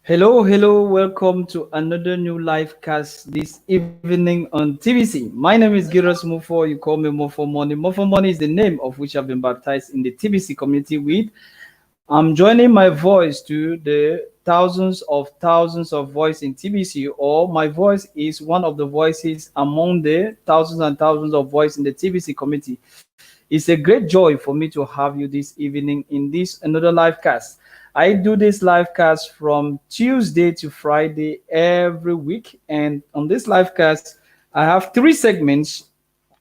Hello, hello, welcome to another new live cast this evening on TVC. My name is Giros Mufo. You call me Mofo Money. Mofo Money is the name of which I've been baptized in the TVC community with. I'm joining my voice to the thousands of voice in TBC, or my voice is one of the voices among the thousands and thousands of voice in the TBC community. It's a great joy for me to have you this evening in this another live cast. I do this live cast from Tuesday to Friday every week, and on this live cast, I have three segments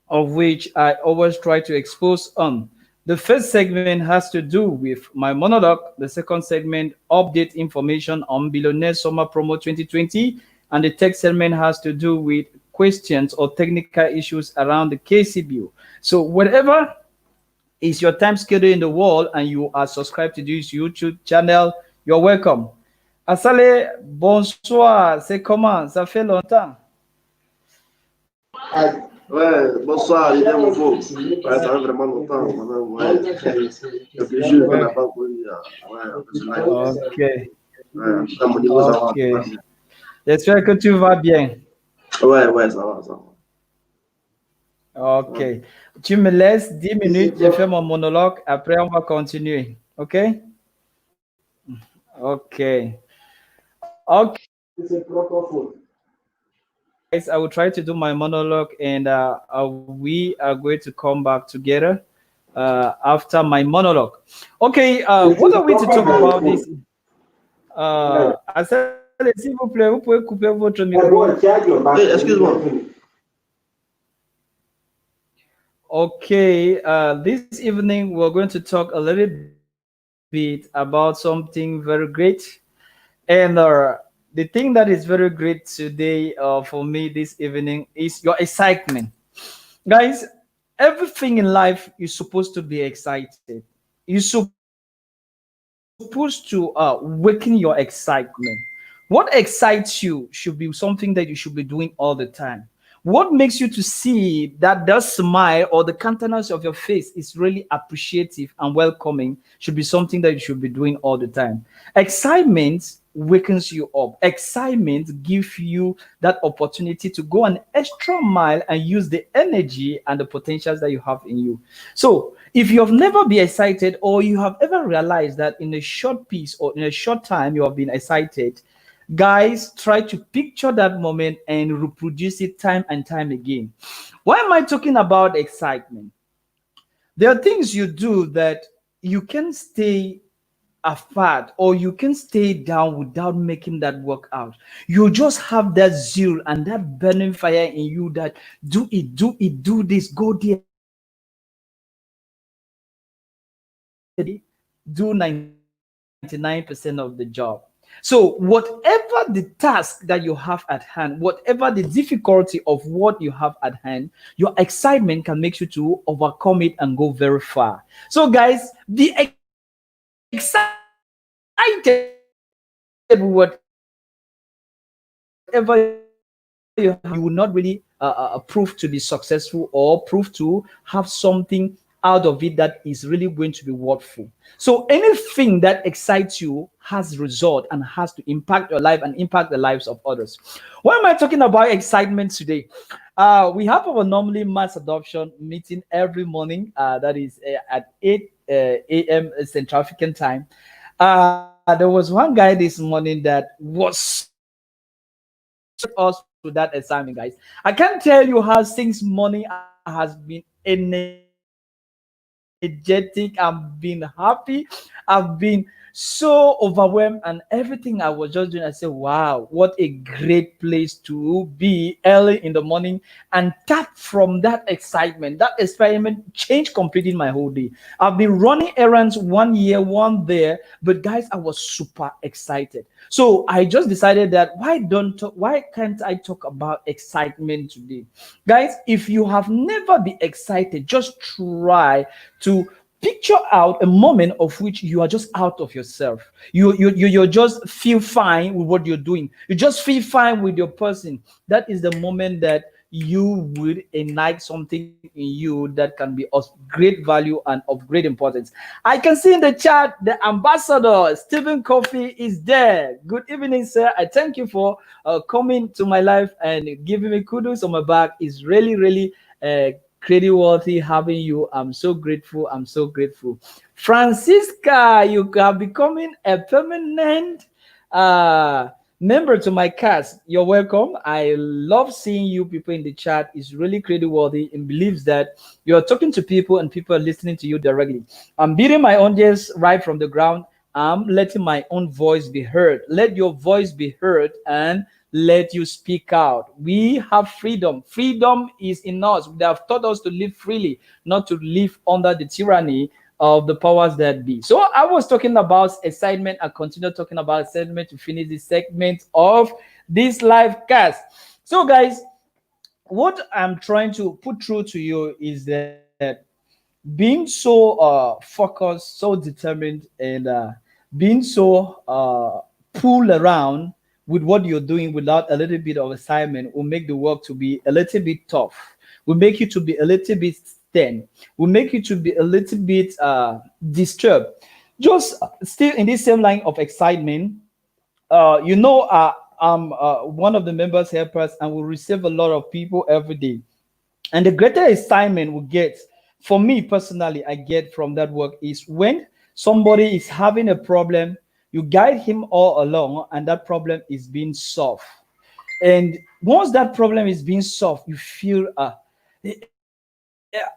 of which I always try to expose on. The first segment has to do with my monologue. The second segment, update information on Billionaires Summer Promo 2020. And the third segment has to do with questions or technical issues around the KCBU. So whatever is your time schedule in the world and you are subscribed to this YouTube channel, you're welcome. Asale, bonsoir, c'est comment? Ça fait longtemps. Ouais, bonsoir, il est nouveau. Ouais, ça fait vraiment longtemps. Maintenant, ouais. Depuis jours qu'on n'a pas connu. Ok. Ouais, en tout cas, mon niveau, ça va. Ok. J'espère que tu vas bien. Ouais, ça va, ça va. Ok. Tu me laisses 10 minutes, je fais mon monologue, après on va continuer. Ok? Ok. Ok. Guys, I will try to do my monologue and we are going to come back together after my monologue. Okay, what are we to talk about this? S'il vous plaît, vous pouvez couper votre micro. Hey, excuse-moi. Okay, this evening we're going to talk a little bit about something very great. And the thing that is very great today for me this evening is your excitement. Guys, everything in life is supposed to be excited. You're supposed to awaken your excitement. What excites you should be something that you should be doing all the time. What makes you to see that the smile or the countenance of your face is really appreciative and welcoming should be something that you should be doing all the time. Excitement wakens you up. Excitement gives you that opportunity to go an extra mile and use the energy and the potentials that you have in you. So, if you have never been excited or you have ever realized that in a short piece or in a short time you have been excited, guys, try to picture that moment and reproduce it time and time again. Why am I talking about excitement? There are things you do that you can stay apart or you can stay down without making that work out. You just have that zeal and that burning fire in you that do it, do this, go there, do 99% of the job. So, whatever the task that you have at hand, whatever the difficulty of what you have at hand, your excitement can make you to overcome it and go very far. So, guys, be excited with whatever you will not really prove to be successful or prove to have something out of it that is really going to be worthful. So anything that excites you has result and has to impact your life and impact the lives of others. Why am I talking about excitement today? We have our normally mass adoption meeting every morning. That is at 8 a.m. Central African time. There was one guy this morning that was us to that assignment, guys. I can't tell you how since morning has been energetic. I've been happy. I've been so overwhelmed and everything I was just doing. I said, wow, what a great place to be early in the morning and tap from that excitement. That experiment changed completely my whole day. I've been running errands 1 year, one there, but guys, I was super excited. So I just decided that why can't I talk about excitement today? Guys, if you have never been excited, just try to picture out a moment of which you are just out of yourself. You just feel fine with what you're doing. You just feel fine with your person. That is the moment that you would ignite something in you that can be of great value and of great importance. I can see in the chat the ambassador Stephen Coffey is there. Good evening, sir. I thank you for coming to my life and giving me kudos on my back. It's really, really credit worthy having you. I'm so grateful. I'm so grateful. Francisca, you are becoming a permanent uh member to my cast. You're welcome. I love seeing you people in the chat. It's really credit worthy and believes that you're talking to people and people are listening to you directly. I'm beating my own chest right from the ground. I'm letting my own voice be heard. Let your voice be heard and let you speak out. We have freedom. Freedom is in us. They have taught us to live freely, not to live under the tyranny of the powers that be. So I was talking about excitement. I continue talking about excitement to finish this segment of this live cast. So, guys, what I'm trying to put through to you is that being so focused, so determined, and being so pulled around with what you're doing without a little bit of assignment will make the work to be a little bit tough. Will make you to be a little bit thin. Will make you to be a little bit disturbed. Just still in this same line of excitement, I'm one of the members helpers and we receive a lot of people every day. And the greater assignment we get, for me personally, I get from that work is when somebody is having a problem, you guide him all along, and that problem is being solved. And once that problem is being solved, you feel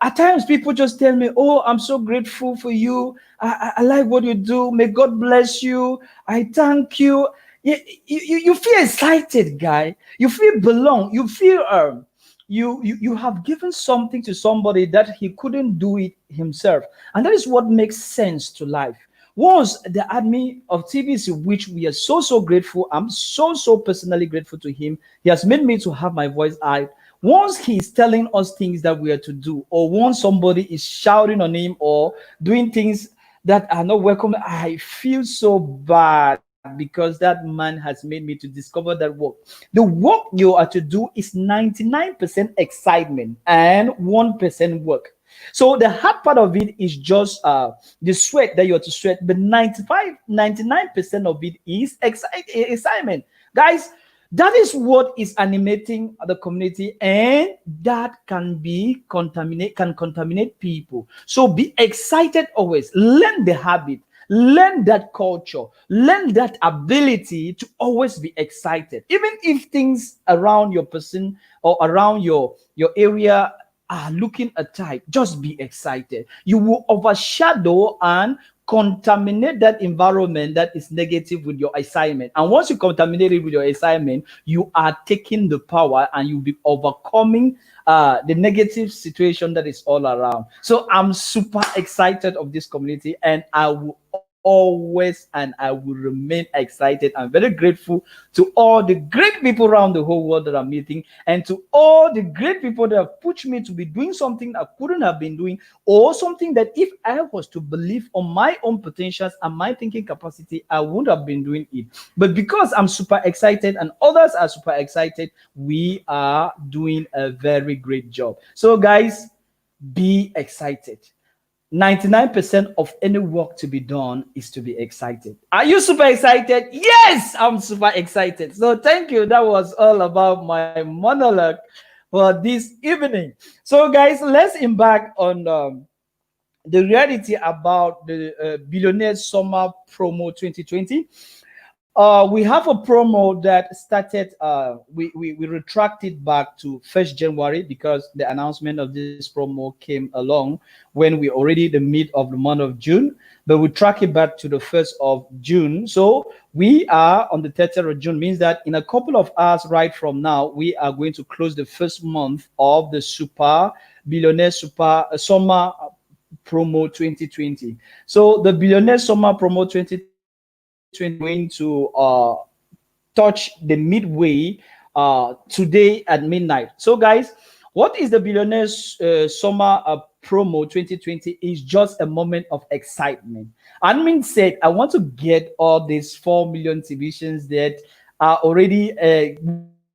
at times people just tell me, "Oh, I'm so grateful for you. I like what you do. May God bless you. I thank you." You feel excited, guy. You feel belong. You feel you have given something to somebody that he couldn't do it himself, and that is what makes sense to life. Once the admin of TBC, which we are so grateful, I'm so personally grateful to him. He has made me to have my voice out. Once he is telling us things that we are to do, or once somebody is shouting on him or doing things that are not welcome, I feel so bad because that man has made me to discover that work. The work you are to do is 99% excitement and 1% work. So the hard part of it is just the sweat that you're to sweat, but 99% of it is excitement. Guys, that is what is animating the community, and that can contaminate people. So be excited always. Learn the habit, learn that culture, learn that ability to always be excited, even if things around your person or around your area are looking at tight. Just be excited. You will overshadow and contaminate that environment that is negative with your assignment. And once you contaminate it with your assignment, you are taking the power and you'll be overcoming the negative situation that is all around. So I'm super excited of this community, and I will always and I will remain excited. I'm very grateful to all the great people around the whole world that I'm meeting, and to all the great people that have pushed me to be doing something I couldn't have been doing, or something that if I was to believe on my own potentials and my thinking capacity, I would have been doing it. But because I'm super excited and others are super excited, we are doing a very great job. So, guys, be excited. 99% of any work to be done is to be excited. Are you super excited? Yes, I'm super excited. So thank you. That was all about my monologue for this evening. So guys, let's embark on the reality about the Billionaires Summer Promo 2020. We have a promo that started. We retracted back to 1st January because the announcement of this promo came along when we already the mid of the month of June. But we track it back to the 1st of June. So we are on the 30th of June. Means that in a couple of hours right from now, we are going to close the first month of the Super Billionaire Super Summer Promo 2020. So the Billionaire Summer Promo 2020 is going to touch the midway today at midnight. So, guys, what is the Billionaires Summer Promo 2020? Is just a moment of excitement. Admin said, I want to get all these 4 million televisions that are already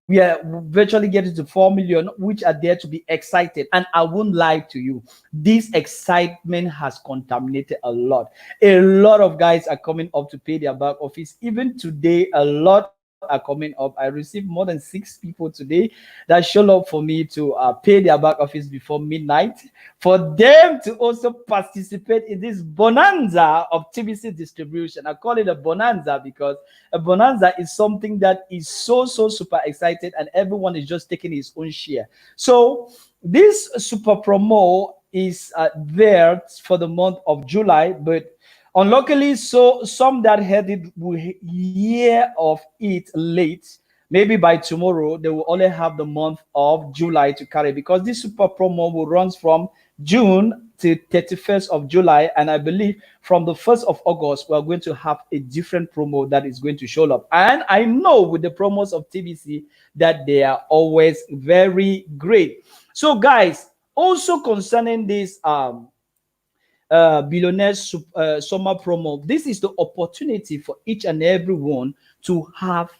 we are virtually getting to 4 million, which are there to be excited. And I won't lie to you, this excitement has contaminated a lot. A lot of guys are coming up to pay their back office. Even today, a lot are coming up. I received more than 6 people today that showed up for me to pay their back office before midnight, for them to also participate in this bonanza of TBC distribution. I call it a bonanza because a bonanza is something that is so super excited, and everyone is just taking his own share. So this super promo is there for the month of July, but unluckily, so some that had it will hear of it late. Maybe by tomorrow, they will only have the month of July to carry, because this super promo will runs from June to 31st of July. And I believe from the 1st of August, we are going to have a different promo that is going to show up. And I know with the promos of TBC that they are always very great. So guys, also concerning this billionaires summer promo, this is the opportunity for each and everyone to have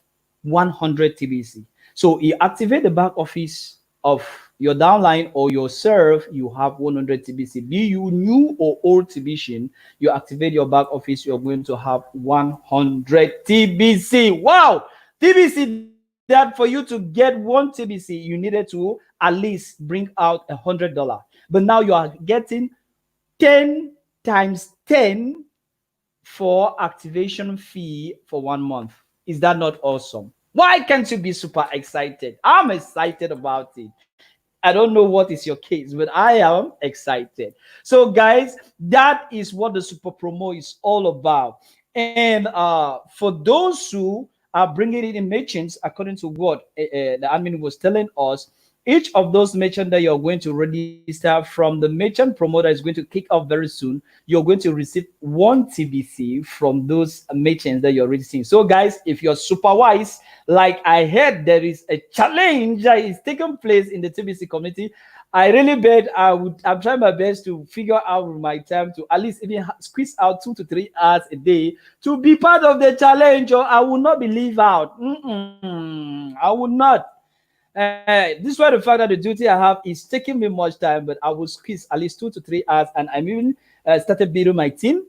100 TBC. So you activate the back office of your downline or your serve, you have 100 TBC. Be you new or old TBC, you activate your back office, you're going to have 100 TBC. Wow! TBC, that for you to get one TBC, you needed to at least bring out $100. But now you are getting 10 times 10 for activation fee for 1 month. Is that not awesome? Why can't you be super excited? I'm excited about it. I don't know what is your case, but I am excited. So, guys, that is what the super promo is all about. And for those who are bringing it in merchants, according to what the admin was telling us, each of those merchants that you're going to register from the merchant promoter is going to kick off very soon. You're going to receive 1 TBC from those merchants that you're registering. So, guys, if you're super wise, like I heard there is a challenge that is taking place in the TBC community, I really bet I'm trying my best to figure out my time to at least even squeeze out 2 to 3 hours a day to be part of the challenge, or I will not be leave out. I will not. This is why the fact that the duty I have is taking me much time, but I will squeeze at least 2 to 3 hours, and I'm even started building my team.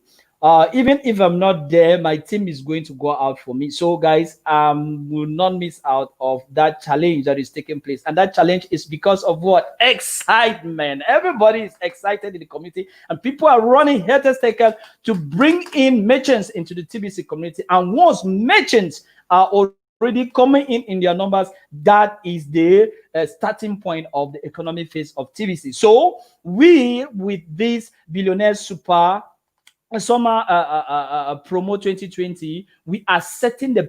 Even if I'm not there, my team is going to go out for me. So, guys, will not miss out of that challenge that is taking place, and that challenge is because of what? Excitement. Everybody is excited in the community, and people are running haters takers to bring in merchants into the TBC community. And once merchants are already coming in their numbers, that is the starting point of the economic phase of TBC. So we, with this billionaire super summer promo 2020, we are setting we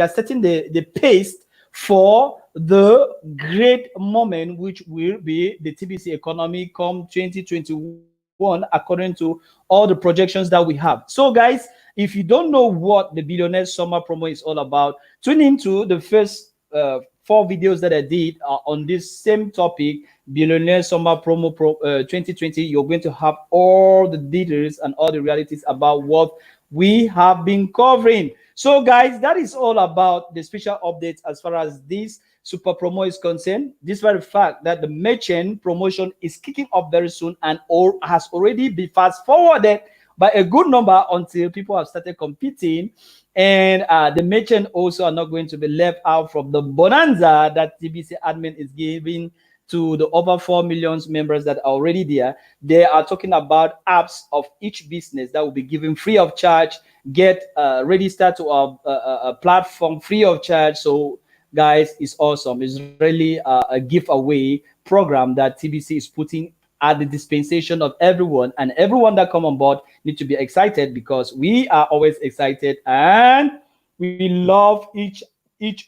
are setting the pace for the great moment, which will be the TBC economy come 2021, according to all the projections that we have. So, guys, if you don't know what the Billionaire Summer Promo is all about, tune into the first 4 videos that I did on this same topic, Billionaire Summer Promo 2020. You're going to have all the details and all the realities about what we have been covering. So, guys, that is all about the special updates as far as this super promo is concerned. This very fact that the merchant promotion is kicking off very soon and or has already been fast forwarded by a good number until people have started competing. And the merchant also are not going to be left out from the bonanza that TBC admin is giving to the over 4 million members that are already there. They are talking about apps of each business that will be given free of charge. Get registered to a platform free of charge. So, guys, it's awesome. It's really a giveaway program that TBC is putting at the dispensation of everyone, and everyone that come on board need to be excited, because we are always excited and we love each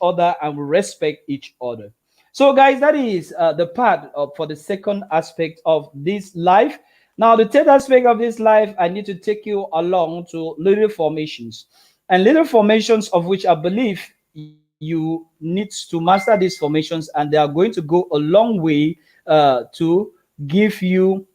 other and we respect each other. So, guys, that is the part for the second aspect of this life. Now, the third aspect of this life, I need to take you along to little formations, and little formations of which I believe you need to master these formations, and they are going to go a long way to give you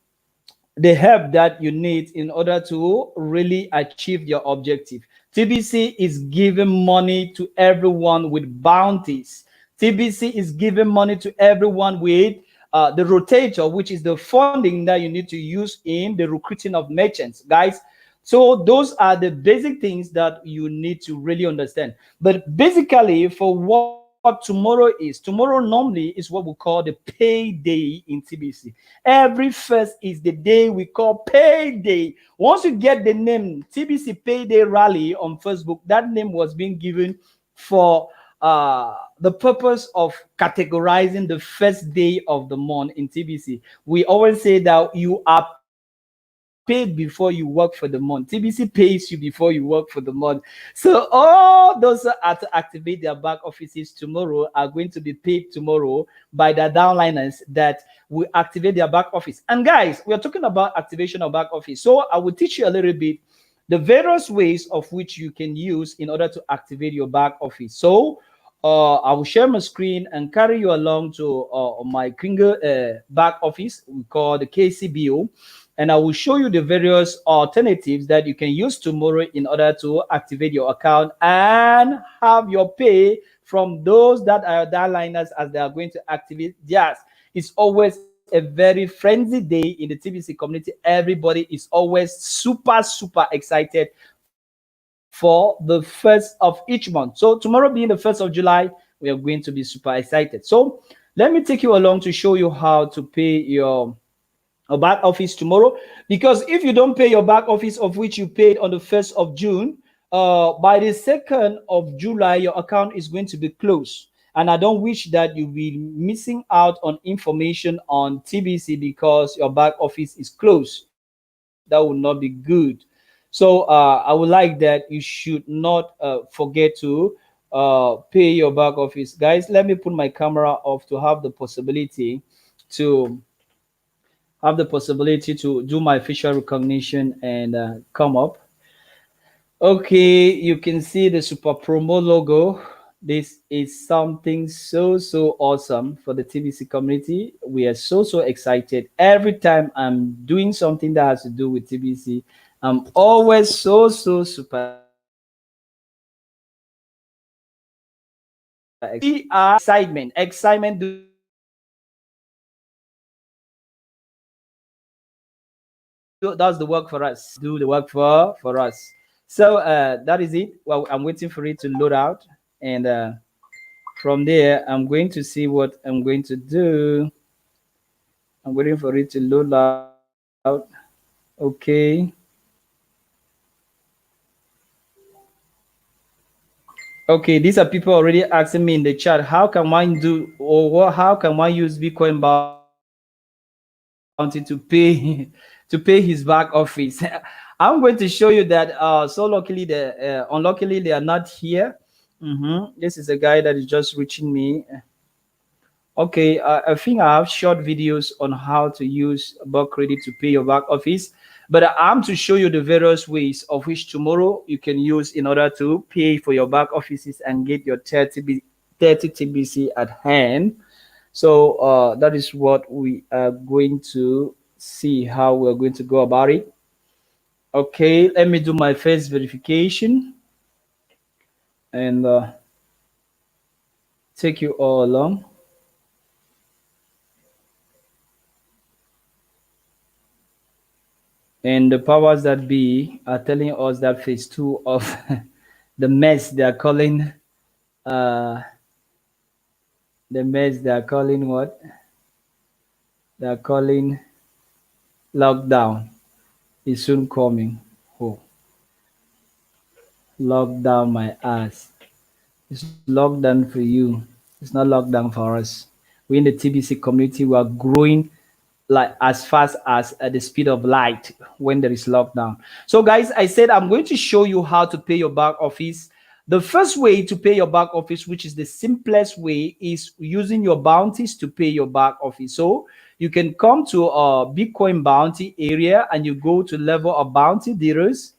the help that you need in order to really achieve your objective. TBC is giving money to everyone with bounties. TBC is giving money to everyone with the rotator, which is the funding that you need to use in the recruiting of merchants, guys. So those are the basic things that you need to really understand. But basically, for what tomorrow normally is what we call the payday in TBC. Every first is the day we call payday. Once you get the name TBC Payday Rally on Facebook, that name was being given for the purpose of categorizing the first day of the month in TBC. We always say that you are paid before you work for the month. TBC pays you before you work for the month. So all those who are to activate their back offices tomorrow are going to be paid tomorrow by the downliners that will activate their back office. And guys, we are talking about activation of back office. So I will teach you a little bit the various ways of which you can use in order to activate your back office. So I will share my screen and carry you along to my Kringle back office we call the KCBO, and I will show you the various alternatives that you can use tomorrow in order to activate your account and have your pay from those that are downliners as they are going to activate theirs. It's always a very frenzy day in the TBC community. Everybody is always super excited for the first of each month. So tomorrow being the first of July, we are going to be super excited. So let me take you along to show you how to pay your back office tomorrow. Because if you don't pay your back office of which you paid on the 1st of June, by the 2nd of July, your account is going to be closed. And I don't wish that you'll be missing out on information on TBC because your back office is closed. That would not be good. So I would like that you should not forget to pay your back office. Guys, let me put my camera off to to have the possibility to do my facial recognition and come up. Okay, you can see the Super Promo logo. This is something so awesome for the TBC community. We are so excited. Every time I'm doing something that has to do with TBC, I'm always so super excited. We are excitement does the work for us. Do the work for us. So that is it. Well, I'm waiting for it to load out, and from there, I'm going to see what I'm going to do. I'm waiting for it to load out. Okay. Okay, these are people already asking me in the chat, how can one do or what, how can one use Bitcoin Bounty to pay to pay his back office? I'm going to show you that. So luckily, unluckily they are not here. This is a guy that is just reaching me. Okay, I think I have short videos on how to use Buck Credit to pay your back office, but I'm to show you the various ways of which tomorrow you can use in order to pay for your back offices and get your 30 TBC at hand. So that is what we are going to see how we're going to go about it. Okay, let me do my face verification and take you all along. And the powers that be are telling us that phase two of the mess they are calling uh the mess they are calling what? They are calling lockdown is soon coming. Oh, lockdown my ass. It's lockdown for you. It's not lockdown for us. We in the TBC community we are growing like as fast as at the speed of light when there is lockdown. So guys, I said I'm going to show you how to pay your back office. The first way to pay your back office, which is the simplest way, is using your bounties to pay your back office. So you can come to a Bitcoin bounty area and you go to level of bounty dealers,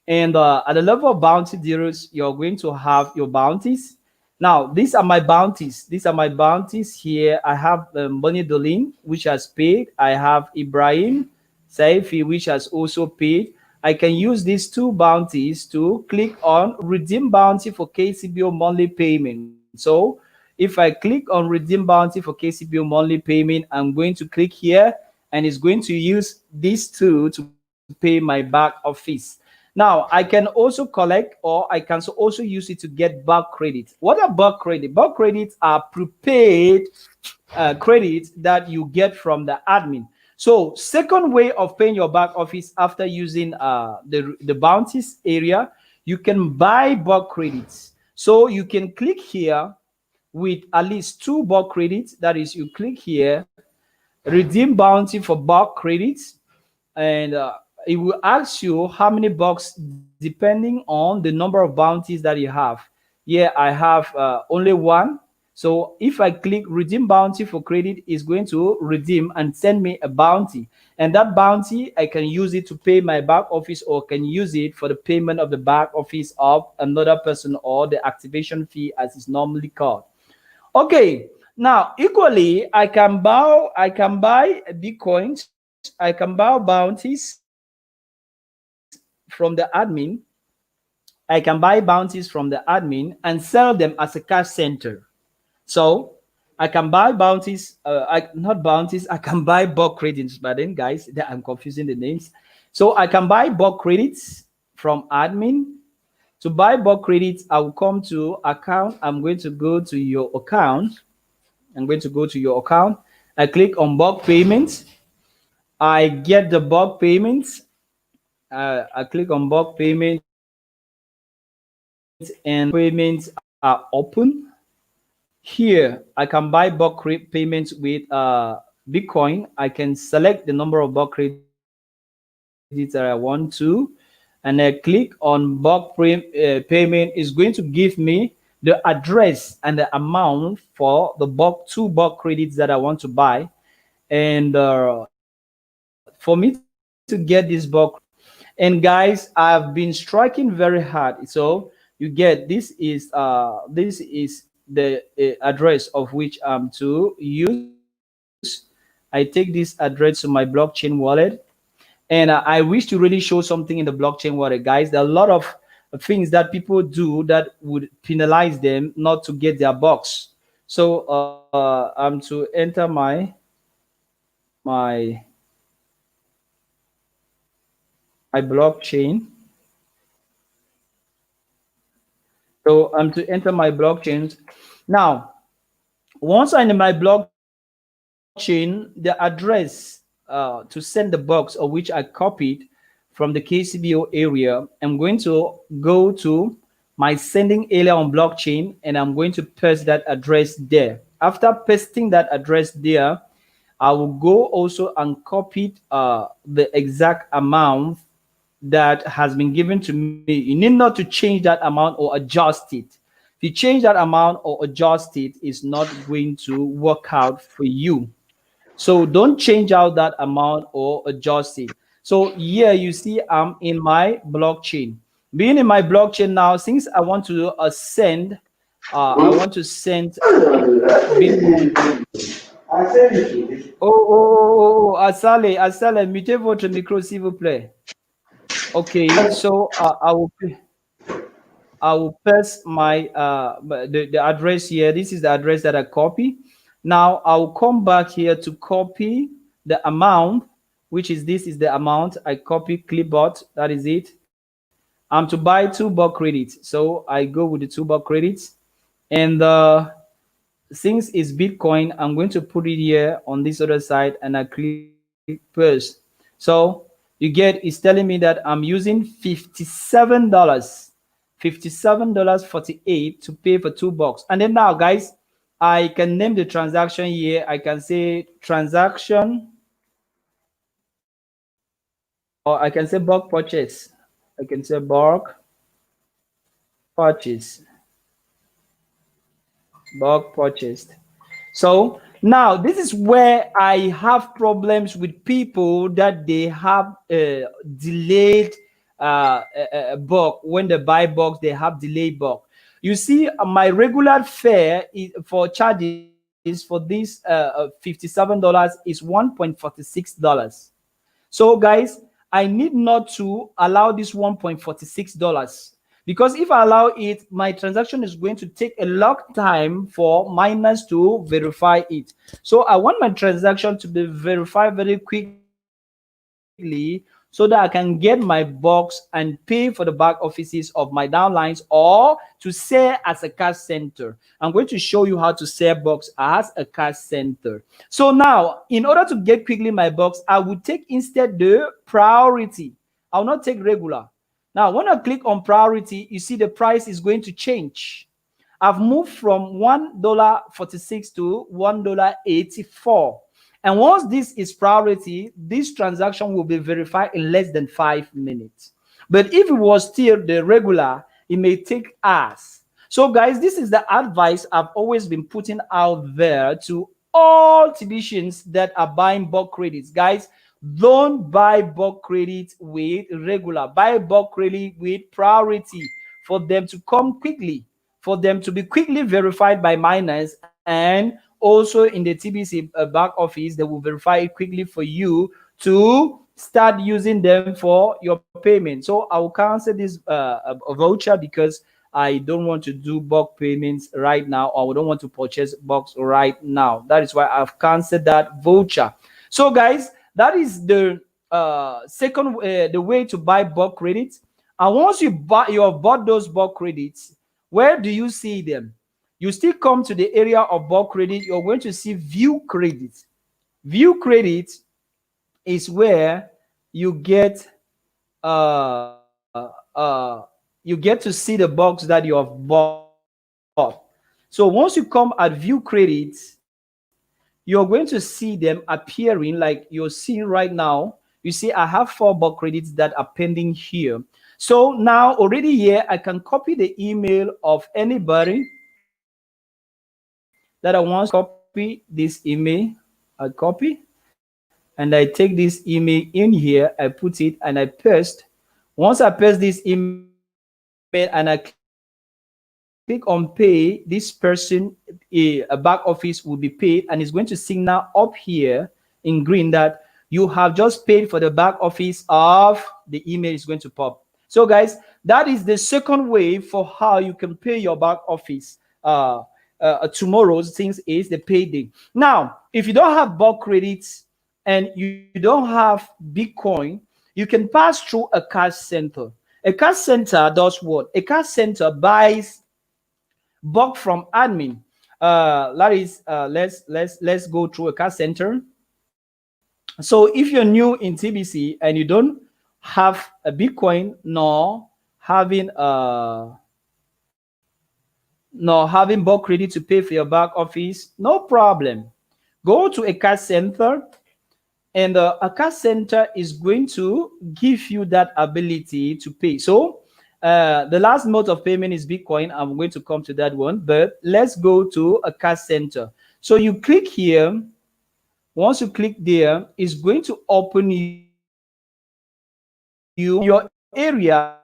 and at the level of bounty dealers you're going to have your bounties. Now these are my bounties. These are my bounties here. I have Money Dolin, which has paid. I have Ibrahim Saifi, which has also paid. I can use these two bounties to click on redeem bounty for KCBO monthly payment. So if I click on redeem bounty for KCBO monthly payment, I'm going to click here, and it's going to use these two to pay my back office. Now I can also collect, or I can also use it to get bulk credit. What are bulk credit? Bulk credits are prepaid credits that you get from the admin. So second way of paying your back office after using the bounties area, you can buy bulk credits. So you can click here with at least two bulk credits. That is, you click here, redeem bounty for bulk credits, and it will ask you how many bucks depending on the number of bounties that you have. Here I have only one. So if I click redeem bounty for credit, it's going to redeem and send me a bounty. And that bounty, I can use it to pay my back office, or can use it for the payment of the back office of another person, or the activation fee as it's normally called. Okay, now equally, I can buy bitcoins, I can buy bounties from the admin. I can buy bounties from the admin and sell them as a cash center. So I can buy bounties, not bounties, I can buy bulk credits. But then, guys, that I'm confusing the names. So I can buy bulk credits from admin. To buy bulk credits, I will come to account. I'm going to go to your account. I'm going to go to your account. I click on bulk payments. I get the bulk payments. I click on bulk payments, and payments are open. Here I can buy bulk payments with Bitcoin. I can select the number of bulk credits that I want to, and I click on bulk payment. Is going to give me the address and the amount for the two bulk credits that I want to buy. And for me to get this bulk credit, and guys, I've been striking very hard. So you get, this is the address of which I'm to use. I take this address to my blockchain wallet, and I wish to really show something in the blockchain wallet, guys. There are a lot of things that people do that would penalize them not to get their box. So I'm to enter my blockchain. So I'm to enter my blockchains. Now, once I'm in my blockchain, the address to send the box, or which I copied from the KCBO area, I'm going to go to my sending area on blockchain, and I'm going to paste that address there. After pasting that address there, I will go also and copy the exact amount that has been given to me. You need not to change that amount or adjust it. If you change that amount or adjust it, it's not going to work out for you. So don't change out that amount or adjust it. So here you see I'm in my blockchain. Being in my blockchain now, since I want to send, I want to send Bitcoin. Asale, Asale, mettez votre micro s'il vous plaît. Okay, so I will paste my the address here. This is the address that I copy. Now I will come back here to copy the amount, which is, this is the amount. I copy clipboard. That is it. I'm to buy two bulk credits, so I go with the two bulk credits, and since it's Bitcoin, I'm going to put it here on this other side, and I click paste. So you get, it's telling me that I'm using $57.48 to pay for two bucks. And then now, guys, I can name the transaction here. I can say transaction, or I can say bulk purchase. I can say bulk purchase, bulk purchased. So now this is where I have problems with people that they have delayed bulk. When they buy bulk, they have delayed bulk. You see, my regular fare for charges for this $57 is $1.46. So guys, I need not to allow this $1.46, because if I allow it, my transaction is going to take a long time for miners to verify it. So I want my transaction to be verified very quickly so that I can get my box and pay for the back offices of my downlines or to sell as a cash center. I'm going to show you how to sell box as a cash center. So now, in order to get quickly my box, I will take instead the priority. I will not take regular. Now, when I click on priority, you see the price is going to change. I've moved from $1.46 to $1.84. And once this is priority, this transaction will be verified in less than 5 minutes. But if it was still the regular, it may take hours. So, guys, this is the advice I've always been putting out there to all TBCians that are buying bulk credits. Guys, don't buy bulk credit with regular. Buy bulk credit with priority for them to come quickly, for them to be quickly verified by miners, and also in the TBC back office, they will verify it quickly for you to start using them for your payment. So I will cancel this voucher because I don't want to do bulk payments right now, or I don't want to purchase box right now. That is why I've canceled that voucher. So, guys, that is the second the way to buy bulk credits. And once you have bought those bulk credits, where do you see them? You still come to the area of bulk credit. You're going to see view credit. View credit is where you get you get to see the box that you have bought. So once you come at view credits, you're going to see them appearing like you're seeing right now. You see, I have 4 bulk credits that are pending here. So now already here, I can copy the email of anybody that I want to copy this email. I copy and I take this email in here, I put it and I paste. Once I paste this email and I click on pay, this person, a back office will be paid, and it's going to signal up here in green that you have just paid for the back office of the email is going to pop. So, guys, that is the second way for how you can pay your back office. Tomorrow's things is the payday. Now, if you don't have bulk credits and you don't have Bitcoin, you can pass through a cash center. A cash center does what? A cash center buys bulk from admin. That is, let's go through a cash center. So if you're new in TBC and you don't have a Bitcoin nor having bulk credit to pay for your back office, no problem. Go to a cash center, and a cash center is going to give you that ability to pay. So the last mode of payment is Bitcoin. I'm going to come to that one, but let's go to a cash center. So you click here. Once you click there, it's going to open you your area.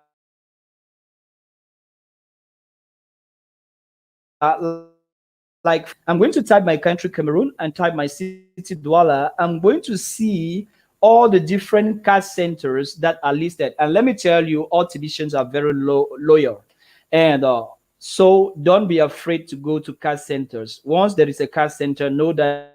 Like, I'm going to type my country Cameroon and type my city Douala. I'm going to see all the different cash centers that are listed. And let me tell you, all TBCians are very loyal. And so don't be afraid to go to cash centers. Once there is a cash center, know that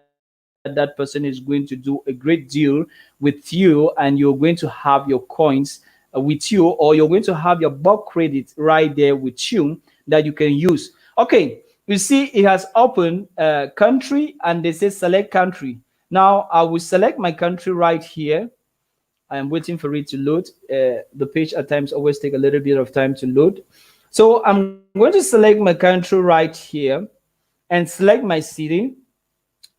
that person is going to do a great deal with you, and you're going to have your coins with you, or you're going to have your bulk credit right there with you that you can use. Okay, you see it has opened country, and they say select country. Now I will select my country right here. I am waiting for it to load. The page at times always take a little bit of time to load. So I'm going to select my country right here and select my city.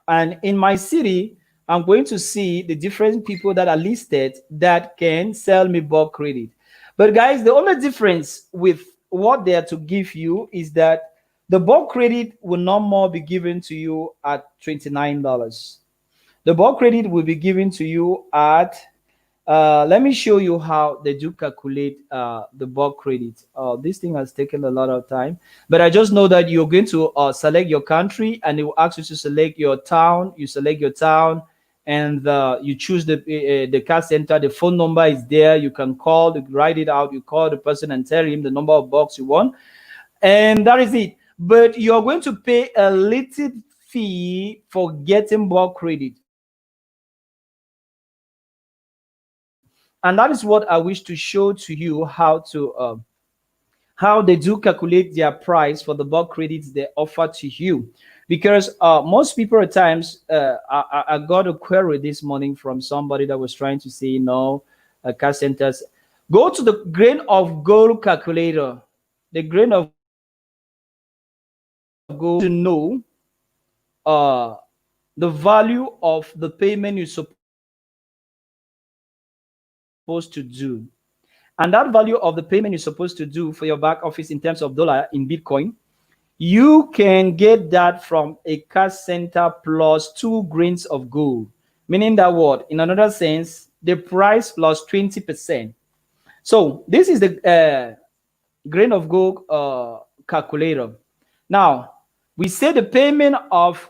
And in my city, I'm going to see the different people that are listed that can sell me bulk credit. But guys, the only difference with what they are to give you is that the bulk credit will no more be given to you at $29. The bulk credit will be given to you at let me show you how they do calculate the bulk credit. This thing has taken a lot of time, but I just know that you're going to select your country, and it will ask you to select your town. You select your town, and you choose the cash center. The phone number is there. You can call, write it out. You call the person and tell him the number of bucks you want, and that is it. But you're going to pay a little fee for getting bulk credit, and that is what I wish to show to you how they do calculate their price for the bulk credits they offer to you. Because most people at times, I got a query this morning from somebody that was trying to say, no, cash centers. Go to the grain of gold calculator. The grain of gold to know uh, the value of the payment you're supposed to do. And that value of the payment you're supposed to do for your back office in terms of dollar in Bitcoin, you can get that from a cash center plus 2 grains of gold. Meaning that what? In another sense, the price plus 20%. So this is the grain of gold calculator. Now, we say the payment of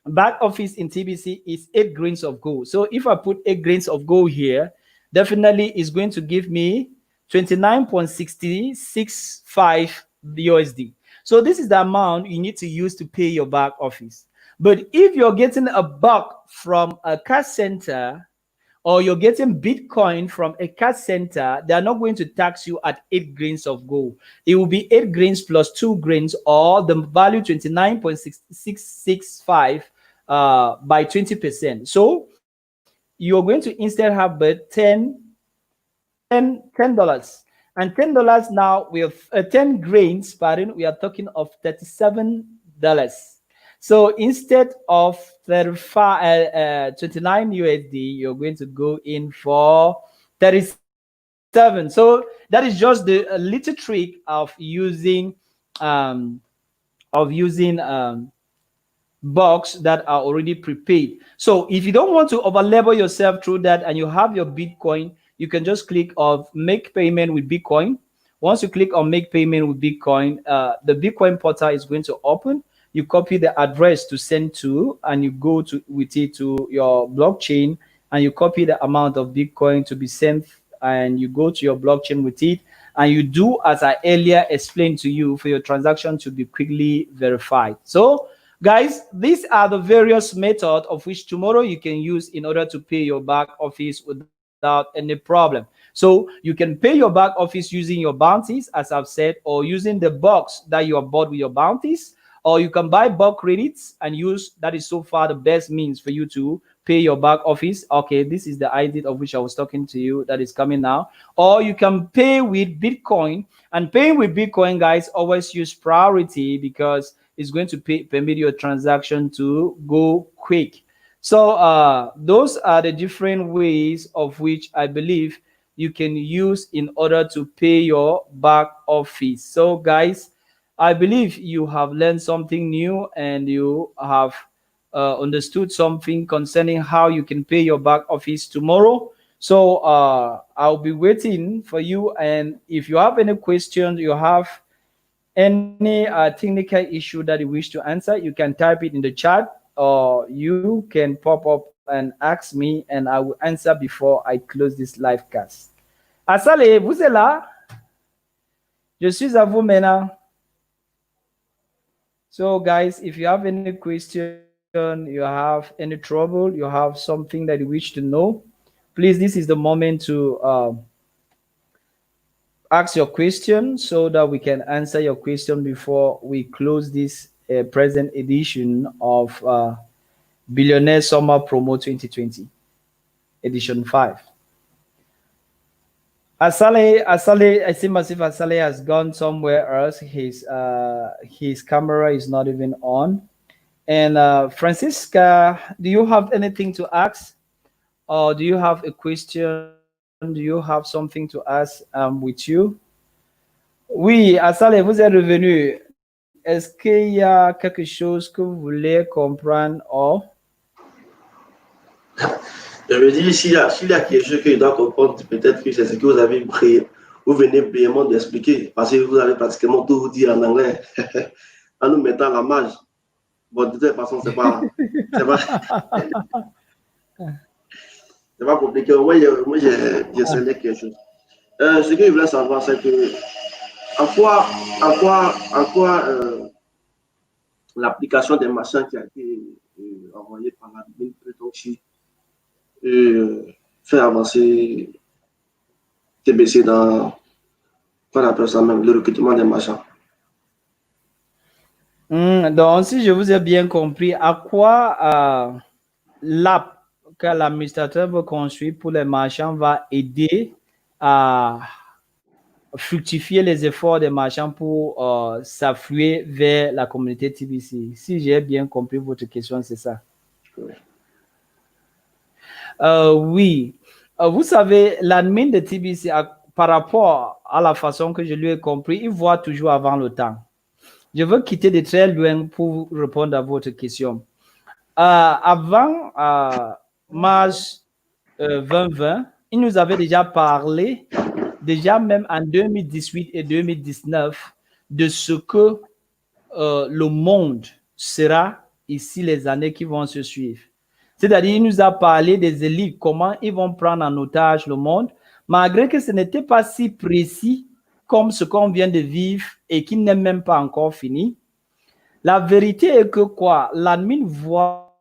back office in TBC is 8 grains of gold. So if I put 8 grains of gold here, definitely is going to give me 29.665 USD. So this is the amount you need to use to pay your back office. But if you're getting a buck from a cash center, or you're getting Bitcoin from a cash center, they are not going to tax you at 8 grains of gold. It will be 8 grains plus 2 grains, or the value 29.665 by 20%. So you're going to instead have but $10. And $10 now with 10 grains, pardon, we are talking of $37. So instead of 29 USD, you're going to go in for 37. So that is just the little trick um, of using box that are already prepaid. So if you don't want to overlabor yourself through that and you have your Bitcoin, you can just click on make payment with Bitcoin. Once you click on make payment with Bitcoin, the Bitcoin portal is going to open. You copy the address to send to, and you go to with it to your blockchain, and you copy the amount of Bitcoin to be sent, and you go to your blockchain with it, and you do as I earlier explained to you for your transaction to be quickly verified. So guys, these are the various methods of which tomorrow you can use in order to pay your back office without any problem. So you can pay your back office using your bounties, as I've said, or using the box that you have bought with your bounties, or you can buy bulk credits and use. That is so far the best means for you to pay your back office. Okay, this is the ID of which I was talking to you that is coming now. Or you can pay with Bitcoin, and paying with Bitcoin, guys, always use priority because it's going to permit your transaction to go quick. So those are the different ways of which I believe you can use in order to pay your back office. So guys, I believe you have learned something new and you have understood something concerning how you can pay your back office tomorrow. So I'll be waiting for you. And if you have any questions, you have any technical issue that you wish to answer, you can type it in the chat, or you can pop up and ask me, and I will answer before I close this live cast. Asale, vous êtes là? Je suis à vous maintenant. So, guys, if you have any question, you have any trouble, you have something that you wish to know, please, this is the moment to ask your question so that we can answer your question before we close this present edition of Billionaire Summer Promo 2020, Edition 5. Asale, I see Massive Asale has gone somewhere else. His camera is not even on. And Francisca, do you have anything to ask? Or do you have a question? Do you have something to ask with you? Oui, Asale, vous êtes revenu. Est-ce qu'il y a quelque chose que vous voulez comprendre or? Je veux dire, s'il y a quelque chose que je dois comprendre, peut-être que c'est ce que vous avez pris. Vous venez brièvement d'expliquer, parce que vous avez pratiquement tout vous dire en anglais, en nous mettant la marge. Bon, de toute façon, c'est pas... C'est pas compliqué. Moi j'ai cerné quelque chose. Ce que je voulais savoir, c'est que en quoi l'application des machins qui a été envoyée par l'admin peut aussi faire avancer TBC dans, qu'on appelle ça même, le recrutement des machins. Donc, si je vous ai bien compris, à quoi l'app que l'administrateur veut construire pour les marchands va aider à fructifier les efforts des marchands pour s'affluer vers la communauté TBC. Si j'ai bien compris votre question, c'est ça. Oui. Oui. Vous savez, l'admin de TBC, par rapport à la façon que je lui ai compris, il voit toujours avant le temps. Je veux quitter de très loin pour répondre à votre question. Avant mars 2020, il nous avait déjà parlé, déjà même en 2018 et 2019, de ce que le monde sera ici les années qui vont se suivre. C'est-à-dire, il nous a parlé des élites, comment ils vont prendre en otage le monde, malgré que ce n'était pas si précis comme ce qu'on vient de vivre et qui n'est même pas encore fini. La vérité est que quoi, l'admin voit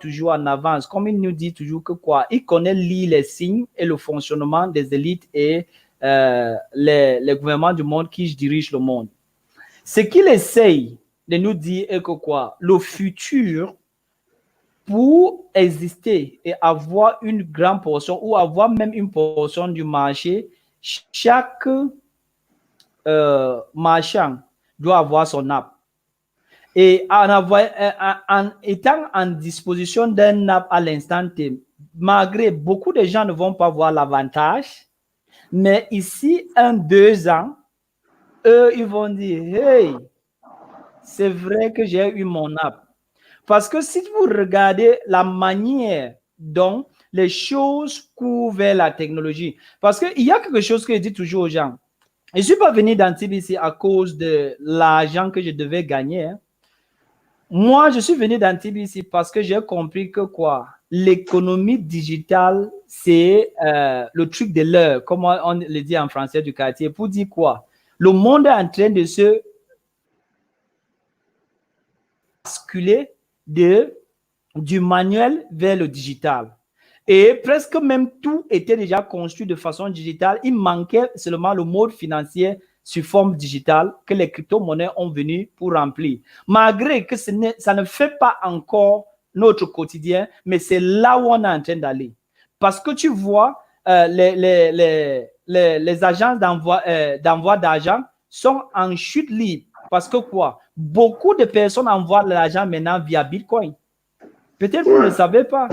toujours en avance, comme il nous dit toujours que quoi, il connaît les signes et le fonctionnement des élites et les gouvernements du monde qui dirigent le monde. Ce qu'il essaye de nous dire est que quoi, le futur, pour exister et avoir une grande portion ou avoir même une portion du marché, chaque marchand doit avoir son app. Et en étant en disposition d'un app à l'instant T, malgré beaucoup de gens ne vont pas voir l'avantage, mais ici, 2 ans, eux, ils vont dire, hey, c'est vrai que j'ai eu mon app. Parce que si vous regardez la manière dont les choses courent vers la technologie, parce qu'il y a quelque chose que je dis toujours aux gens. Je ne suis pas venu dans TBC à cause de l'argent que je devais gagner. Hein. Moi, je suis venu dans TBC parce que j'ai compris que quoi, l'économie digitale, c'est le truc de l'heure, comme on le dit en français du quartier, pour dire quoi? Le monde est en train de se basculer du manuel vers le digital. Et presque même tout était déjà construit de façon digitale. Il manquait seulement le mode financier sur forme digitale que les crypto-monnaies ont venu pour remplir. Malgré que ça ne fait pas encore notre quotidien, mais c'est là où on est en train d'aller. Parce que tu vois, les agences d'envoi d'argent sont en chute libre. Parce que quoi? Beaucoup de personnes envoient l'argent maintenant via Bitcoin. Peut-être vous ne le savez pas.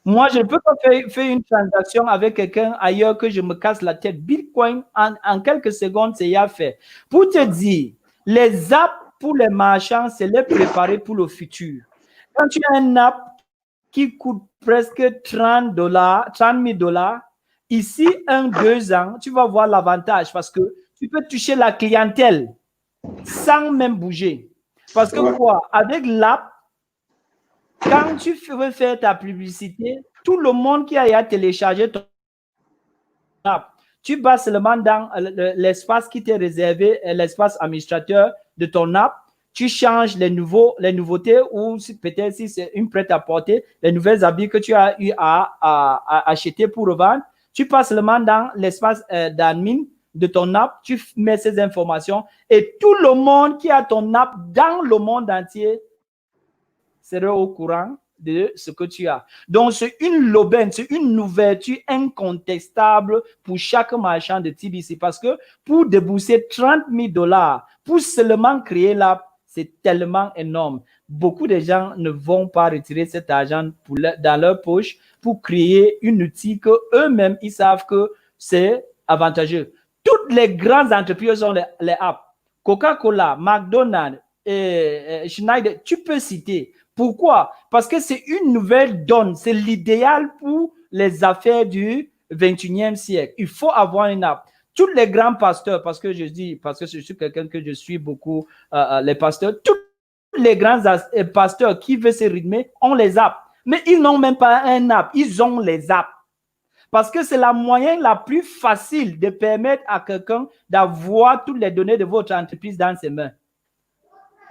Moi, je ne peux pas faire une transaction avec quelqu'un ailleurs que je me casse la tête. Bitcoin, en quelques secondes, c'est déjà fait. Pour te dire, les apps pour les marchands, c'est les préparer pour le futur. Quand tu as un app qui coûte presque $30, $30,000, ici, 2 ans, tu vas voir l'avantage parce que tu peux toucher la clientèle sans même bouger. Parce que quoi, avec l'app, quand tu veux faire ta publicité, tout le monde qui a téléchargé ton app, tu vas seulement dans l'espace qui t'est réservé, l'espace administrateur de ton app, tu changes les nouveautés ou peut-être si c'est une prêt-à-porter, les nouvelles habits que tu as eu à acheter pour revendre, tu passes seulement dans l'espace d'admin de ton app, tu mets ces informations et tout le monde qui a ton app dans le monde entier sera au courant de ce que tu as. Donc, c'est une aubaine, c'est une ouverture incontestable pour chaque marchand de TBC parce que pour débourser $30,000 pour seulement créer l'app, c'est tellement énorme. Beaucoup de gens ne vont pas retirer cet argent dans leur poche pour créer une outil que eux-mêmes, ils savent que c'est avantageux. Toutes les grandes entreprises ont les apps. Coca-Cola, McDonald's, Schneider, tu peux citer. Pourquoi? Parce que c'est une nouvelle donne. C'est l'idéal pour les affaires du 21e siècle. Il faut avoir une app. Tous les grands pasteurs, parce que je suis quelqu'un que je suis beaucoup, les pasteurs, tous les grands pasteurs qui veulent se rythmer ont les apps. Mais ils n'ont même pas un app, ils ont les apps. Parce que c'est la moyen la plus facile de permettre à quelqu'un d'avoir toutes les données de votre entreprise dans ses mains.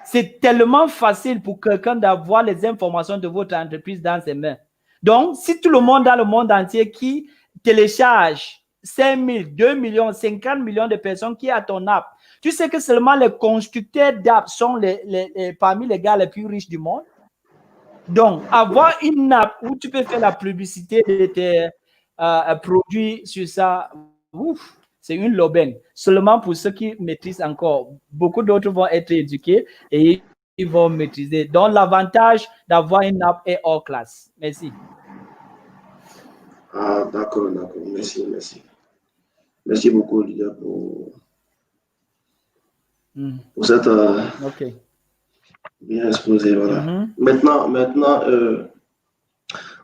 C'est tellement facile pour quelqu'un d'avoir les informations de votre entreprise dans ses mains. Donc, si tout le monde dans le monde entier qui télécharge 5 000, 2 millions, 50 millions de personnes qui ont ton app, tu sais que seulement les constructeurs d'app sont parmi les gars les plus riches du monde. Donc, avoir une app où tu peux faire la publicité de tes produits sur ça, ouf, c'est une aubaine. Seulement pour ceux qui maîtrisent encore. Beaucoup d'autres vont être éduqués et ils vont maîtriser. Donc, l'avantage d'avoir une app est hors classe. Merci. Ah, d'accord, d'accord. Merci, merci. Merci beaucoup, leader, pour cette bien exposé. Voilà. Maintenant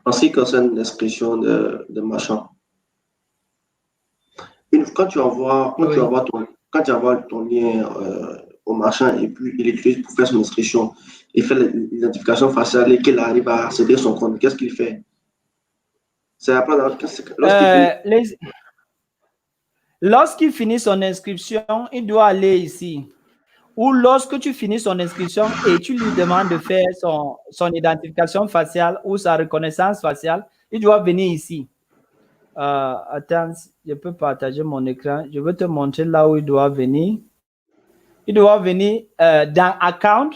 en ce qui concerne l'inscription de machin, quand tu envoies ton lien au machin et puis il utilise pour faire son inscription, il fait l'identification faciale et qu'il arrive à accéder à son compte, qu'est-ce qu'il fait? C'est après lorsqu'il finit son inscription, il doit aller ici. Ou lorsque tu finis son inscription et tu lui demandes de faire son identification faciale ou sa reconnaissance faciale, il doit venir ici. Attends, je peux partager mon écran. Je vais te montrer là où il doit venir. Il doit venir dans Account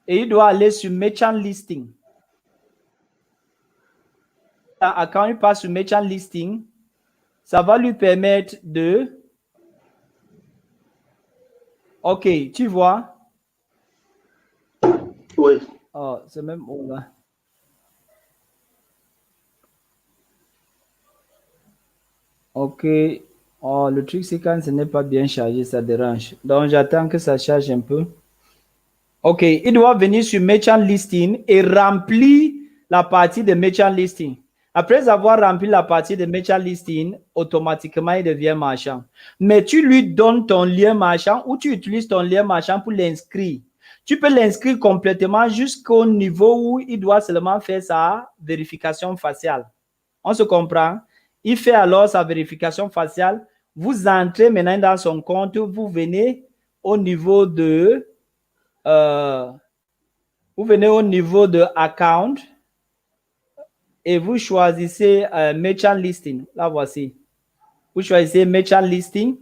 et il doit aller sur Merchant Listing. Dans Account, il passe sur Merchant Listing. Ça va lui permettre de... OK, tu vois? Oui. Oh, c'est même où là? OK. Oh, le truc, c'est quand ce n'est pas bien chargé, ça dérange. Donc, j'attends que ça charge un peu. OK. Il doit venir sur Merchant Listing et remplir la partie de Merchant Listing. Après avoir rempli la partie de Merchant Listing, automatiquement, il devient marchand. Mais tu lui donnes ton lien marchand ou tu utilises ton lien marchand pour l'inscrire. Tu peux l'inscrire complètement jusqu'au niveau où il doit seulement faire sa vérification faciale. On se comprend? Il fait alors sa vérification faciale. Vous entrez maintenant dans son compte. Vous venez au niveau de... vous venez au niveau de Account et vous choisissez Merchant Listing. Là, voici. Vous choisissez Merchant Listing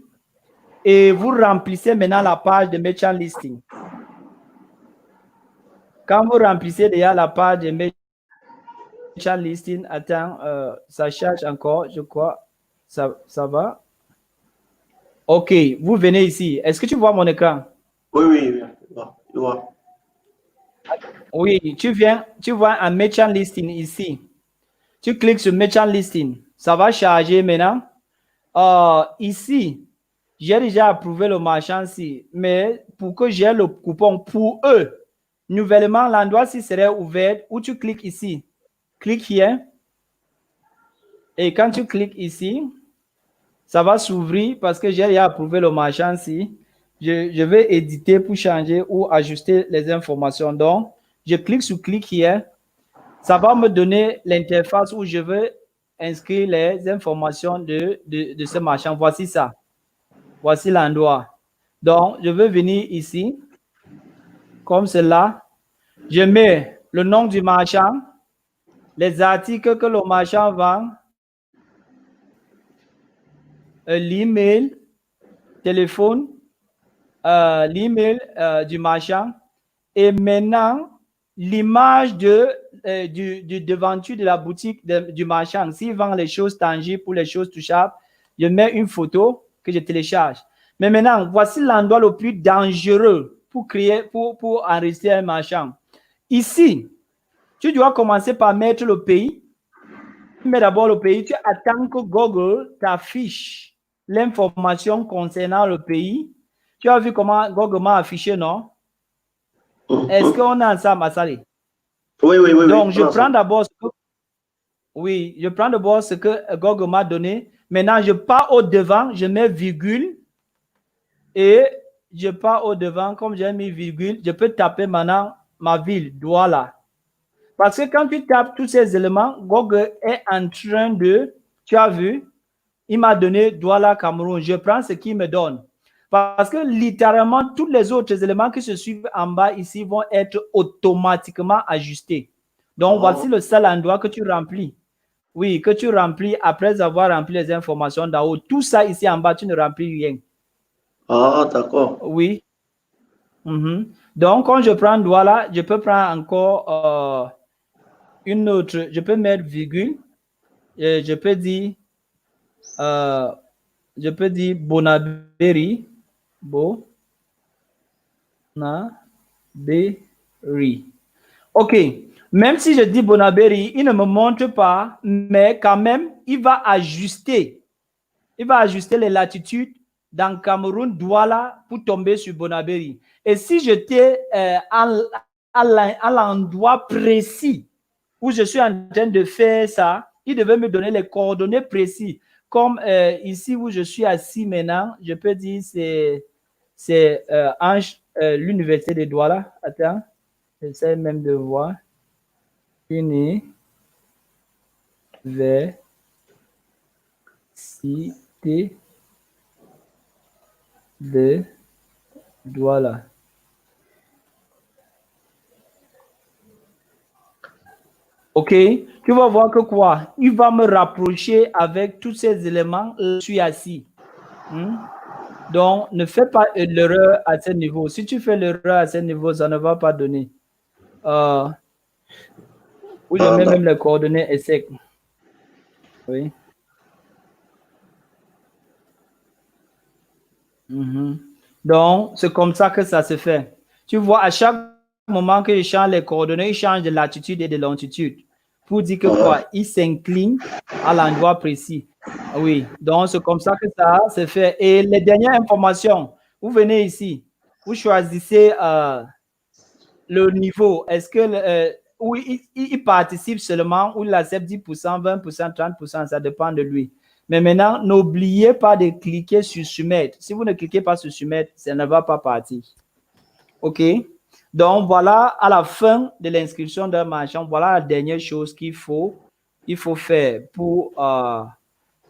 et vous remplissez maintenant la page de Merchant Listing. Quand vous remplissez déjà la page de Merchant Listing, attends, ça charge encore, je crois. Ça va? OK, vous venez ici. Est-ce que tu vois mon écran? Oui, oui, je vois. Oui, tu vois un Merchant Listing ici. Tu cliques sur Merchant Listing. Ça va charger maintenant. Ici, j'ai déjà approuvé le marchand-ci, mais pour que j'ai le coupon pour eux, nouvellement, l'endroit-ci serait ouvert où tu cliques ici. Clique here. Et quand tu cliques ici, ça va s'ouvrir parce que j'ai déjà approuvé le marchand-ci. Je vais éditer pour changer ou ajuster les informations. Donc, je clique sur clique here. Ça va me donner l'interface où je veux inscrire les informations de ce marchand. Voici ça. Voici l'endroit. Donc, je veux venir ici, comme cela. Je mets le nom du marchand, les articles que le marchand vend, l'email, téléphone, l'email du marchand et maintenant l'image du devanture de la boutique du marchand. S'il vend les choses tangibles ou les choses touchables, je mets une photo que je télécharge. Mais maintenant, voici l'endroit le plus dangereux pour créer, pour enregistrer un marchand. Ici, tu dois commencer par mettre le pays. Tu mets d'abord le pays, tu attends que Google t'affiche l'information concernant le pays. Tu as vu comment Google m'a affiché, non? Est-ce qu'on est ensemble, Massali? Oui, oui, oui. Donc, oui, je prends d'abord ce que Google m'a donné. Maintenant, je pars au devant, je mets virgule et je pars au devant. Comme j'ai mis virgule, je peux taper maintenant ma ville, Douala. Parce que quand tu tapes tous ces éléments, Google est en train de, tu as vu, il m'a donné Douala Cameroun. Je prends ce qu'il me donne. Parce que littéralement, tous les autres éléments qui se suivent en bas ici vont être automatiquement ajustés. Donc, voici le seul endroit que tu remplis. Oui, que tu remplis après avoir rempli les informations d'en haut. Tout ça ici en bas, tu ne remplis rien. Ah, d'accord. Oui. Donc, quand je prends Douala, je peux prendre encore une autre. Je peux mettre virgule. Et je peux dire Bonaberi. Bonaberi. OK. Même si je dis Bonaberi, il ne me montre pas, mais quand même, il va ajuster. Il va ajuster les latitudes dans Cameroun, Douala, pour tomber sur Bonaberi. Et si j'étais à l'endroit précis où je suis en train de faire ça, il devait me donner les coordonnées précises. Comme ici où je suis assis maintenant, je peux dire c'est l'université de Douala. Attends, j'essaie même de voir. Université de Douala. OK, tu vas voir que quoi? Il va me rapprocher avec tous ces éléments. Je suis assis. Donc, ne fais pas l'erreur à ce niveau. Si tu fais l'erreur à ce niveau, ça ne va pas donner. Où je mets même les coordonnées ESSEC. Oui. Donc, c'est comme ça que ça se fait. Tu vois, à chaque moment que je change les coordonnées, il change de latitude et de longitude. Pour dire que quoi? Il s'incline à l'endroit précis. Oui, donc c'est comme ça que ça se fait. Et les dernières informations, vous venez ici, vous choisissez le niveau. Est-ce que oui, il participe seulement ou il accepte 10%, 20%, 30%, ça dépend de lui. Mais maintenant, n'oubliez pas de cliquer sur soumettre. Si vous ne cliquez pas sur soumettre, ça ne va pas partir. OK? Donc, voilà, à la fin de l'inscription d'un marchand, voilà la dernière chose qu'il faut faire pour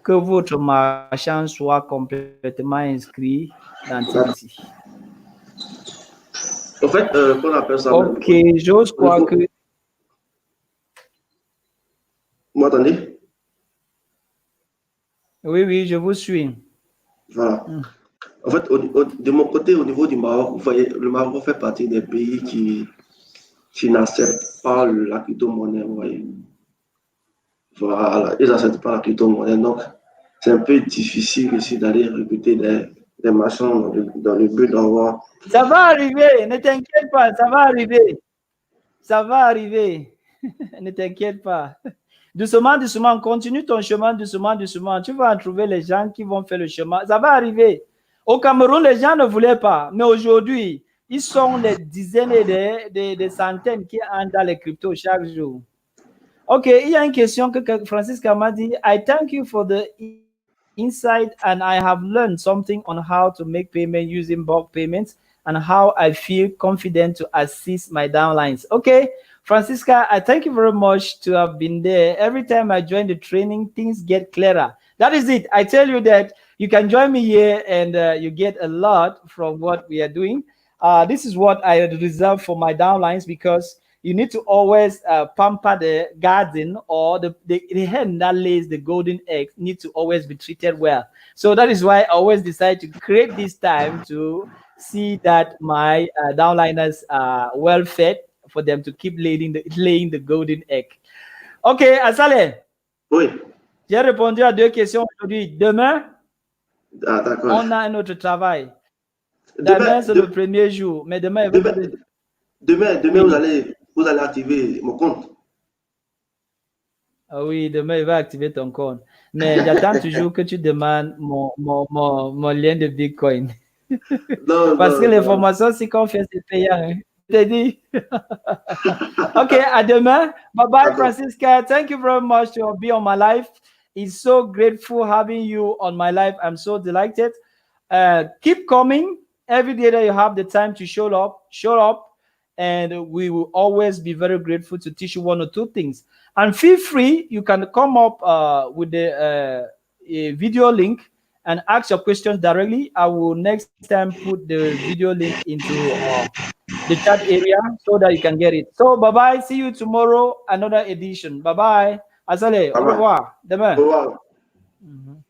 que votre marchand soit complètement inscrit dans TBC. En fait, qu'on appelle ça. OK, j'ose croire que... Vous m'entendez? Oui, je vous suis. Voilà. En fait, de mon côté, au niveau du Maroc, vous voyez, le Maroc fait partie des pays qui n'acceptent pas la crypto-monnaie, vous voyez. Voilà, ils n'acceptent pas la crypto-monnaie. Donc, c'est un peu difficile ici d'aller recruter des marchands dans le but d'avoir. Ça va arriver, ne t'inquiète pas, ça va arriver. Ça va arriver. Ne t'inquiète pas. Doucement, doucement, continue ton chemin, doucement, doucement. Tu vas en trouver les gens qui vont faire le chemin. Ça va arriver. Au Cameroun, les gens ne voulaient pas. Mais aujourd'hui, ils sont des dizaines et des centaines qui entrent dans les cryptos chaque jour. OK, il y a une question que Francis m'a dit. I thank you for the insight and I have learned something on how to make payment using bulk payments and how I feel confident to assist my downlines. Okay, Francisca, I thank you very much to have been there. Every time I join the training, things get clearer. That is it. I tell you that you can join me here and you get a lot from what we are doing. This is what I reserve for my downlines because you need to always pamper the garden or the hen that lays the golden egg needs to always be treated well. So that is why I always decide to create this time to see that my downliners are well fed for them to keep laying the golden egg. OK, Asale. Oui. J'ai répondu à 2 questions aujourd'hui. Demain, d'accord. On a un autre travail. Demain, c'est le premier jour. Mais demain, demain vous allez activer mon compte. Ah oui, demain, il va activer ton compte. Mais j'attends toujours que tu demandes mon lien de Bitcoin. Non, Parce que l'information, si qu'on fait, c'est payant. Hein. Je t'ai dit. OK, à demain. Bye-bye, Francisca. Thank you very much to be on my life. It's so grateful having you on my life. I'm so delighted. Keep coming every day that you have the time to show up. and we will always be very grateful to teach you one or two things. And feel free, you can come up with the a video link and ask your questions directly. I will next time put the video link into the chat area so that you can get it. So bye bye. See you tomorrow. Another edition. Bye bye. Asale. Bye Au bye. revoir. Demain. Au revoir. Mhm.